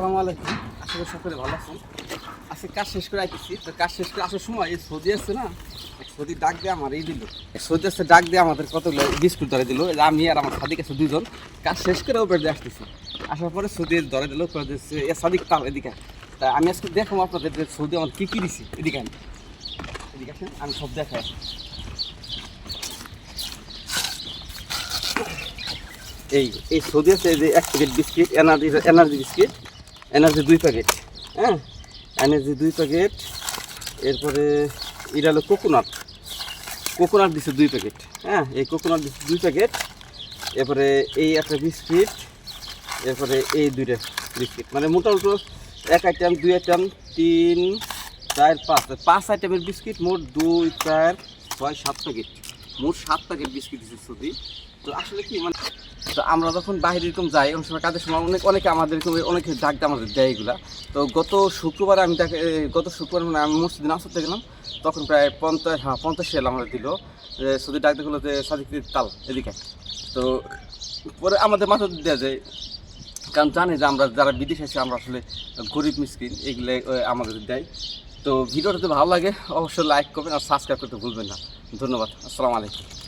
আসসালামু আলাইকুম। আশা করি সকলে ভালো আছেন। আজকে কাজ শেষ করে আইতেছি। তো কাজ শেষ করে আসার সময় এই সৌদি আসছে না, সৌদি ডাক দিয়ে আমার এই দিল। সৌদি আসছে ডাক দিয়ে আমাদের কতগুলো বিস্কুট ধরে দিল। আমি আর আমার সাদিক আছে দুজন কাজ শেষ করে ওপর দিয়ে আসতেছি। আসার পরে সৌদি ধরে দিল, এ সাদিক তাল এদিকে। তা আমি আজকে দেখাবো আপনাদের যে সৌদি আমার কী কী দিছি। এদিকে এদিকে আসেন, আমি সব দেখাই। এই সৌদি আছে এই যে 1 packet biscuit, energy biscuit, energy 2 packet, হ্যাঁ এনার্জি 2 প্যাকেট। এরপরে এটা হলো কোকোনাট দিচ্ছে 2 প্যাকেট, হ্যাঁ এই কোকোনাট দিচ্ছে 2 প্যাকেট। এরপরে এই একটা বিস্কিট, এরপরে এই 2টা বিস্কিট, মানে মোটামুটি 1 আইটেম 2 আইটেম 3 4 5 আইটেমের বিস্কিট, মোট 2 4 6 7 প্যাকেট, মোট 7 প্যাকেট বিস্কিট দিচ্ছে সৌদি। তো আসলে কি মানে, তো আমরা যখন বাইরে এরকম যাই অনেক সময় কাজের সময় অনেকে আমাদের অনেকে ডাক দিয়ে আমাদের দেয় এগুলা। তো গত শুক্রবার মানে আমি মসজিদে নামাজ পড়তে গেলাম, তখন প্রায় 50 সেল আমাদের দিল। সৌদি ডাক দিয়ে যে সাদিক তাল এদিকে। তো পরে আমাদের মাথা দেওয়া যায়, কারণ জানে যে আমরা যারা বিদেশ আছি আমরা আসলে গরিব মিসকিন, এগুলো আমাদের দেয়। তো ভিডিওটা যদি ভালো লাগে অবশ্যই লাইক করবেন আর সাবস্ক্রাইব করতে ভুলবেন না। ধন্যবাদ। আসসালামু আলাইকুম।